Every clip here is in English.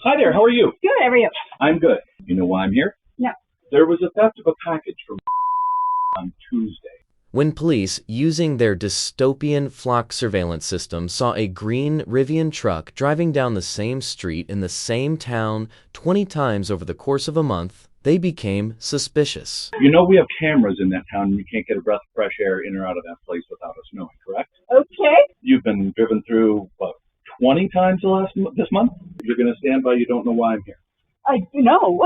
Hi there, how are you? Good, how are you? I'm good. You know why I'm here? No. There was a theft of a package from on Tuesday. When police, using their dystopian flock surveillance system, saw a green Rivian truck driving down the same street in the same town 20 times over the course of a month, they became suspicious. You know we have cameras in that town and you can't get a breath of fresh air in or out of that place without us knowing, correct? Okay. You've been driven through, 20 times this month? You're going to stand by you don't know why I'm here. I know.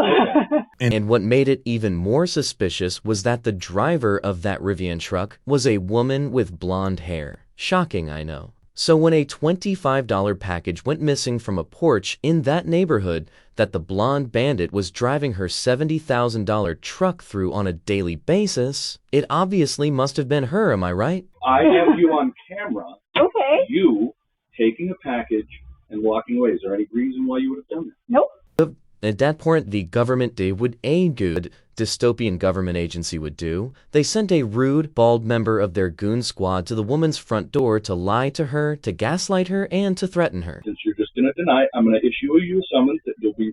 And what made it even more suspicious was that the driver of that Rivian truck was a woman with blonde hair. Shocking, I know. So when a $25 package went missing from a porch in that neighborhood that the blonde bandit was driving her $70,000 truck through on a daily basis, it obviously must have been her, am I right? I have you on camera. Okay. You taking a package and walking away. Is there any reason why you would have done that? Nope. At that point, the government did what a good dystopian government agency would do. They sent a rude, bald member of their goon squad to the woman's front door to lie to her, to gaslight her, and to threaten her. Since you're just going to deny it, I'm going to issue you a summons that you'll be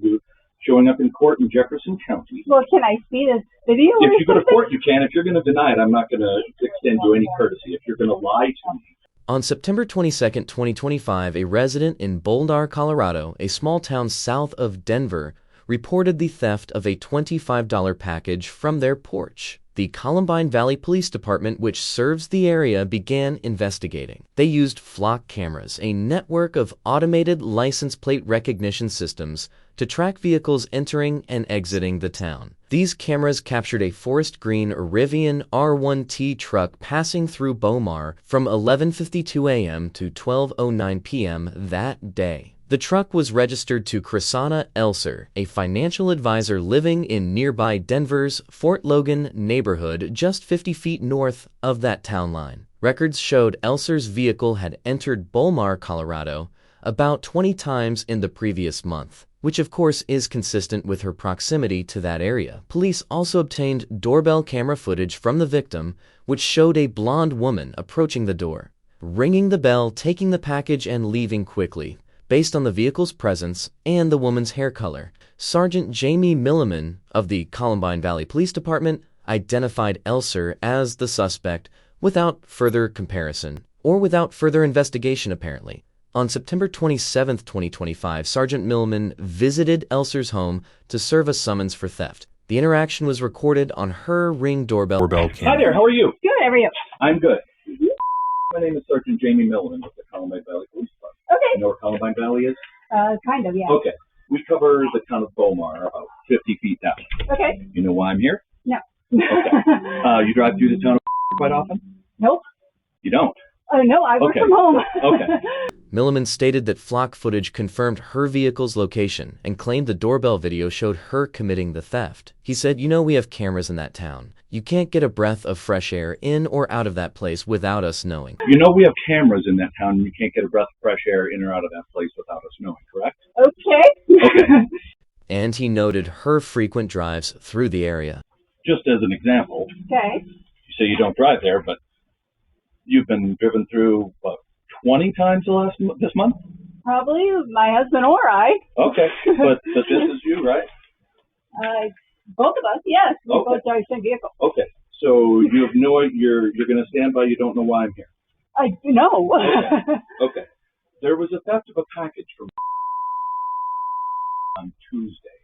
showing up in court in Jefferson County. Well, can I see this video? If you go to court, you can. If you're going to deny it, I'm not going to extend you any courtesy. If you're going to lie to me. On September 22, 2025, a resident in Boulder, Colorado, a small town south of Denver, reported the theft of a $25 package from their porch. The Columbine Valley Police Department, which serves the area, began investigating. They used flock cameras, a network of automated license plate recognition systems, to track vehicles entering and exiting the town. These cameras captured a forest green Rivian R1T truck passing through Bomar from 11:52 a.m. to 12:09 p.m. that day. The truck was registered to Chrisana Elser, a financial advisor living in nearby Denver's Fort Logan neighborhood just 50 feet north of that town line. Records showed Elser's vehicle had entered Bomar, Colorado, about 20 times in the previous month, which of course is consistent with her proximity to that area. Police also obtained doorbell camera footage from the victim, which showed a blonde woman approaching the door, ringing the bell, taking the package, and leaving quickly. Based on the vehicle's presence and the woman's hair color, Sergeant Jamie Milliman of the Columbine Valley Police Department identified Elser as the suspect without further comparison, or without further investigation apparently. On September 27, 2025, Sergeant Milliman visited Elser's home to serve a summons for theft. The interaction was recorded on her Ring doorbell camera. Hi there, how are you? Good, how are you? I'm good. My name is Sergeant Jamie Milliman with the Columbine Valley Police Department. Okay. You know where Columbine Valley is? Kind of, yeah. Okay. We cover the town of Bomar, about 50 feet down. Okay. You know why I'm here? No. Okay. You drive through the town of quite often? Nope. You don't? Oh, no, I work from home. Okay. Milliman stated that flock footage confirmed her vehicle's location and claimed the doorbell video showed her committing the theft. He said, "You know we have cameras in that town. You can't get a breath of fresh air in or out of that place without us knowing." You know we have cameras in that town and you can't get a breath of fresh air in or out of that place without us knowing, correct? Okay. Okay. And he noted her frequent drives through the area. Just as an example, Okay. you say you don't drive there, but you've been driven through, 20 times this month? Probably my husband or I. Okay. But this is you, right? Both of us, yes. We Okay. both drive the same vehicle. Okay. So you have you're going to stand by you don't know why I'm here. I know. Okay. There was a theft of a package from on Tuesday.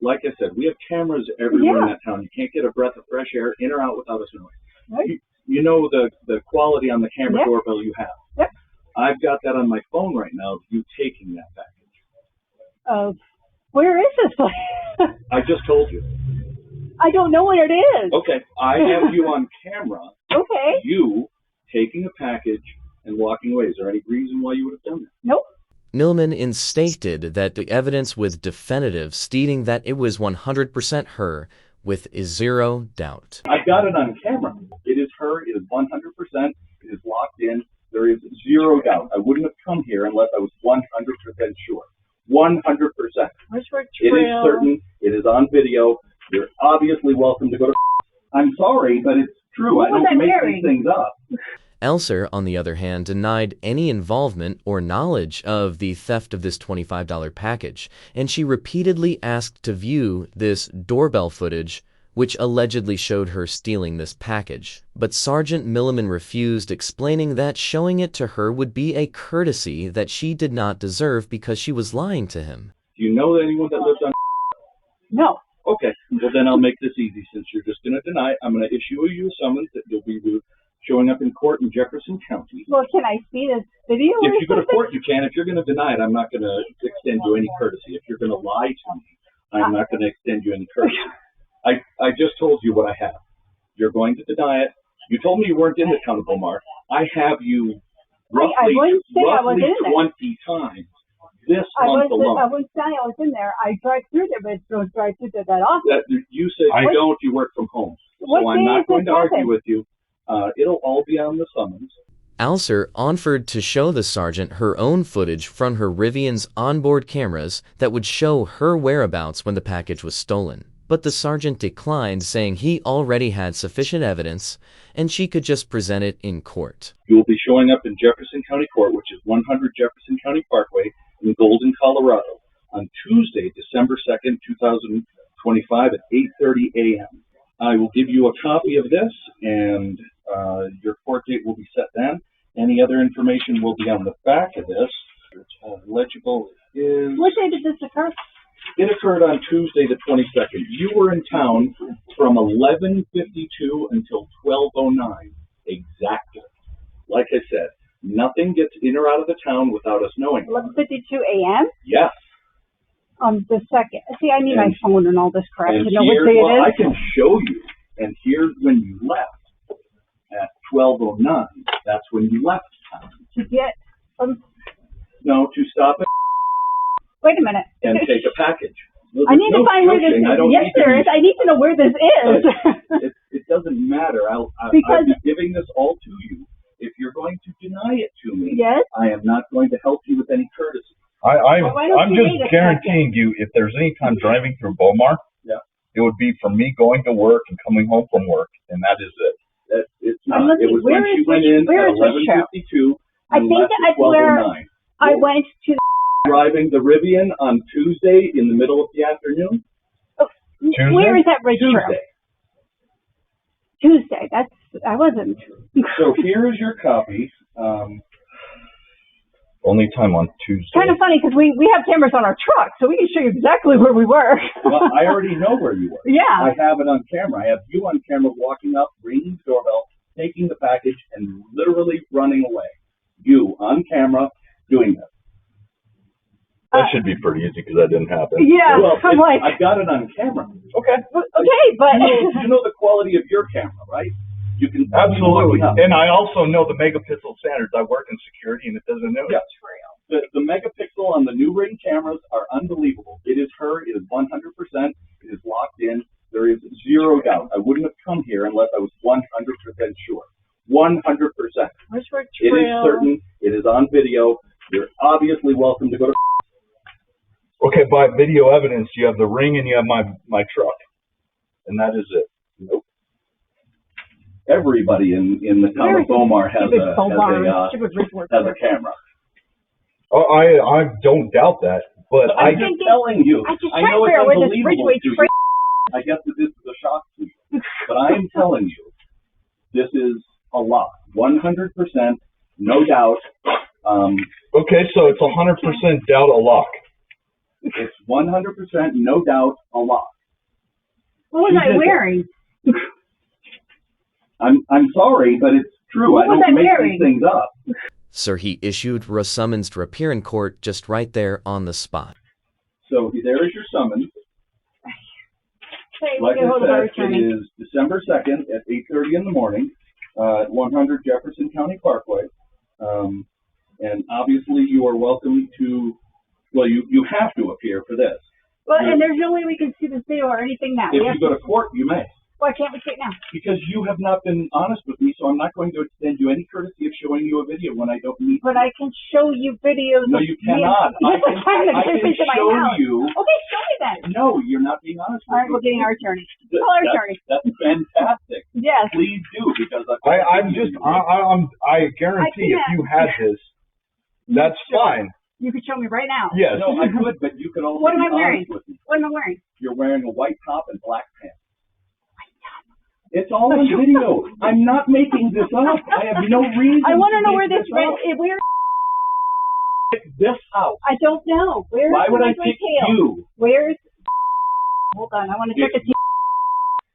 Like I said, we have cameras everywhere in that town. You can't get a breath of fresh air in or out without us knowing. Right. You know the quality on the camera doorbell you have. Yep. I've got that on my phone right now of you taking that package. Where is this place? I just told you. I don't know where it is. Okay. I have you on camera. Okay. You taking a package and walking away. Is there any reason why you would have done that? Nope. Milliman stated that the evidence was definitive, stating that it was 100% her, with zero doubt. I've got it on camera. It is her. It is 100%. It is locked in. There is zero doubt. I wouldn't have come here unless I was 100% sure. 100%. Where's your It is trail? certain. It is on video. You're obviously welcome to go to. I'm sorry, but it's true. What I don't was I make wearing? these things up. Elser, on the other hand, denied any involvement or knowledge of the theft of this $25 package, and she repeatedly asked to view this doorbell footage, which allegedly showed her stealing this package. But Sergeant Milliman refused, explaining that showing it to her would be a courtesy that she did not deserve because she was lying to him. Do you know anyone that lives on? No. Okay, well then I'll make this easy. Since you're just going to deny it, I'm going to issue you a summons that you'll be showing up in court in Jefferson County. Well, can I see this video? If you go to court, you can. If you're going to deny it, I'm not going to extend you any courtesy. If you're going to lie to me, I'm not going to extend you any courtesy. I just told you what I have. You're going to deny it. You told me you weren't in the town of Beaumont. I have you roughly 20 times this month alone. I wouldn't say I was in there. I drive through there, but don't drive through there that often. You say you work from home. So I'm not going to argue with you. It'll all be on the summons. Elser offered to show the sergeant her own footage from her Rivian's onboard cameras that would show her whereabouts when the package was stolen. But the sergeant declined, saying he already had sufficient evidence and she could just present it in court. You will be showing up in Jefferson County Court, which is 100 Jefferson County Parkway in Golden, Colorado, on Tuesday, December 2nd, 2025 at 8:30 a.m. I will give you a copy of this, and your court date will be set then. Any other information will be on the back of this. Legible is... What day did this occur? It occurred on Tuesday the 22nd. You were in town from 11:52 until 12:09 exactly. Like I said, nothing gets in or out of the town without us knowing. 11:52 a.m.? Yes. On the 2nd. See, I need my phone and all this crap to know what day it is. I can show you. And here's when you left. At 12:09. That's when you left town. To get No, to stop it. Wait a minute. And take a package. Well, I need to find where this is. Yes, there is. I need to know where this is. It doesn't matter. I'll be giving this all to you. If you're going to deny it to me, yes, I am not going to help you with any courtesy. I'm just guaranteeing you, if there's any time driving through Beaumont, it would be from me going to work and coming home from work, and that is it. It's not. It was when she went in at 11:52. I think that's where I went to. Driving the Rivian on Tuesday in the middle of the afternoon. Tuesday? Where is that racetrack? Tuesday. I wasn't. So here is your copy. Only time on Tuesday. Kind of funny because we have cameras on our truck, so we can show you exactly where we were. Well, I already know where you were. Yeah. I have it on camera. I have you on camera walking up, ringing the doorbell, taking the package, and literally running away. You on camera doing this. That should be pretty easy because that didn't happen. Yeah, well, I've got it on camera. Okay. Okay, but you know the quality of your camera, right? You can absolutely. And I also know the megapixel standards. I work in security, and it doesn't know. Yeah. The megapixel on the new Ring cameras are unbelievable. It is her. It is 100%. It is locked in. There is zero doubt. I wouldn't have come here unless I was 100% sure. 100%. It is certain. It is on video. You're obviously welcome to go to. Okay, by video evidence, you have the Ring and you have my truck, and that is it. Nope. Everybody in the town of Beaumont has a camera. Oh, I don't doubt that, but I'm just telling you. I know it's unbelievable to you. I guess that this is a shock to you, but I am telling you, this is a lock, 100%, no doubt. Okay, so it's 100% doubt a lock. It's 100%, no doubt, a lock. What was I wearing? I'm sorry, but it's true. I don't make these things up. Sir, he issued a summons to appear in court just right there on the spot. So there is your summons. Like I said, it is December 2nd at 8:30 in the morning at 100 Jefferson County Parkway. And obviously you are welcome to... Well, you have to appear for this. Well, and there's no way we can see this video or anything now. If you go to court, you may. Why can't we see it now? Because you have not been honest with me, so I'm not going to extend you any courtesy of showing you a video when I don't need to. But I can show you videos. No, you cannot. I can show you. Okay, show me then. No, you're not being honest with me. All right, we're getting our attorney. Call our attorney. That's fantastic. Yes. Please do, because I guarantee if you had this, that's fine. You could show me right now. Yes. No, I could, but you could also What am I be wearing? honest with me. What am I wearing? You're wearing a white top and black pants. It's all on video. I'm not making this up. I have no reason. I want to know make where this where. This house. I don't know. Where Why is would the I pick tail? you? Where's? Hold on. I want to check the.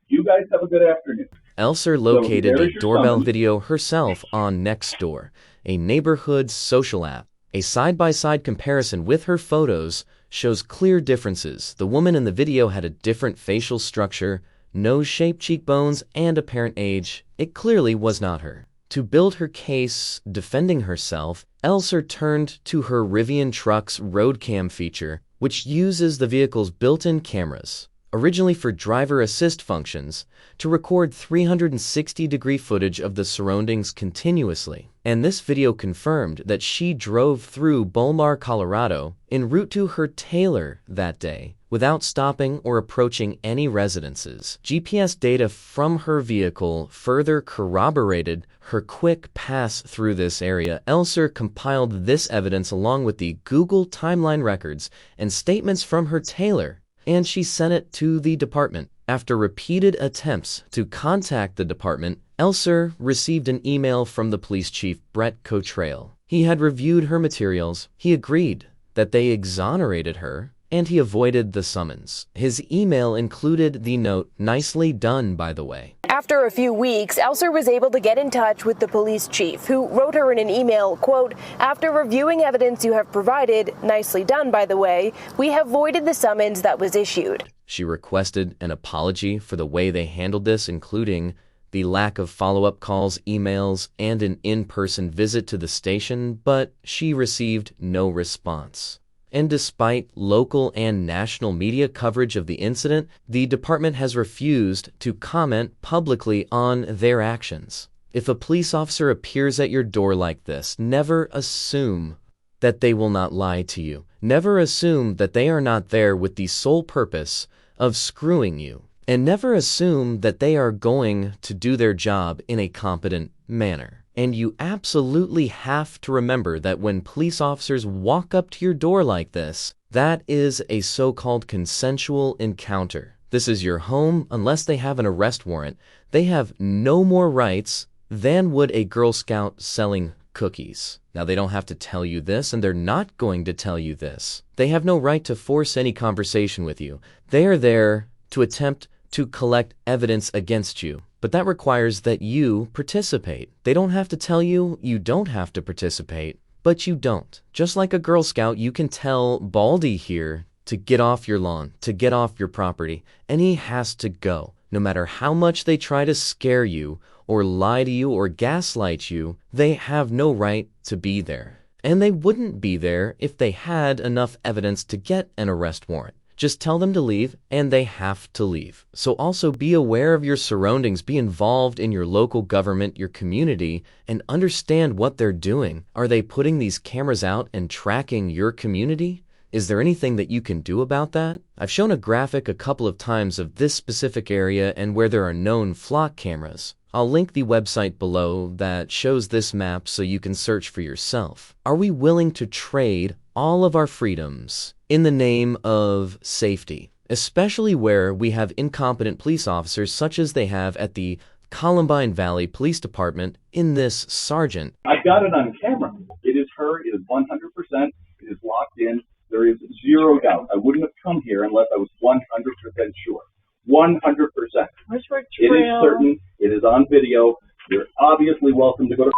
You guys have a good afternoon. Elser located there's the your doorbell summons. video herself on Nextdoor, a neighborhood social app. A side-by-side comparison with her photos shows clear differences. The woman in the video had a different facial structure, nose-shaped cheekbones, and apparent age. It clearly was not her. To build her case defending herself, Elser turned to her Rivian truck's road cam feature, which uses the vehicle's built-in cameras, originally for driver assist functions, to record 360-degree footage of the surroundings continuously. And this video confirmed that she drove through Bolmar, Colorado, en route to her Taylor that day, without stopping or approaching any residences. GPS data from her vehicle further corroborated her quick pass through this area. Elser compiled this evidence along with the Google timeline records and statements from her Taylor, and she sent it to the department. After repeated attempts to contact the department, Elser received an email from the police chief, Brett Cottrell. He had reviewed her materials, he agreed that they exonerated her, and he avoided the summons. His email included the note, "Nicely done, by the way." After a few weeks, Elser was able to get in touch with the police chief, who wrote her in an email, quote, "After reviewing evidence you have provided, nicely done, by the way, we have voided the summons that was issued." She requested an apology for the way they handled this, including the lack of follow-up calls, emails, and an in-person visit to the station, but she received no response. And despite local and national media coverage of the incident, the department has refused to comment publicly on their actions. If a police officer appears at your door like this, never assume that they will not lie to you. Never assume that they are not there with the sole purpose of screwing you. And never assume that they are going to do their job in a competent manner. And you absolutely have to remember that when police officers walk up to your door like this, that is a so-called consensual encounter. This is your home. Unless they have an arrest warrant, they have no more rights than would a Girl Scout selling cookies. Now, they don't have to tell you this, and they're not going to tell you this. They have no right to force any conversation with you. They are there to attempt to collect evidence against you. But that requires that you participate. They don't have to tell you you don't have to participate, but you don't. Just like a Girl Scout, you can tell Baldy here to get off your lawn, to get off your property, and he has to go. No matter how much they try to scare you, or lie to you, or gaslight you, they have no right to be there. And they wouldn't be there if they had enough evidence to get an arrest warrant. Just tell them to leave, and they have to leave. So also be aware of your surroundings, be involved in your local government, your community, and understand what they're doing. Are they putting these cameras out and tracking your community? Is there anything that you can do about that? I've shown a graphic a couple of times of this specific area and where there are known flock cameras. I'll link the website below that shows this map so you can search for yourself. Are we willing to trade all of our freedoms in the name of safety, especially where we have incompetent police officers such as they have at the Columbine Valley Police Department in this sergeant? I've got it on camera. It is her. It is 100%. It is locked in. There is zero doubt. I wouldn't have come here unless I was 100% sure. 100%. It is certain. It is on video. You're obviously welcome to go to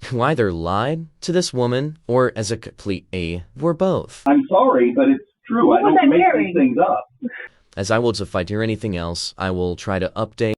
Who either lied to this woman or as a complete or both. I'm sorry, but it's true. I don't make these things up. As I will, if I hear anything else, I will try to update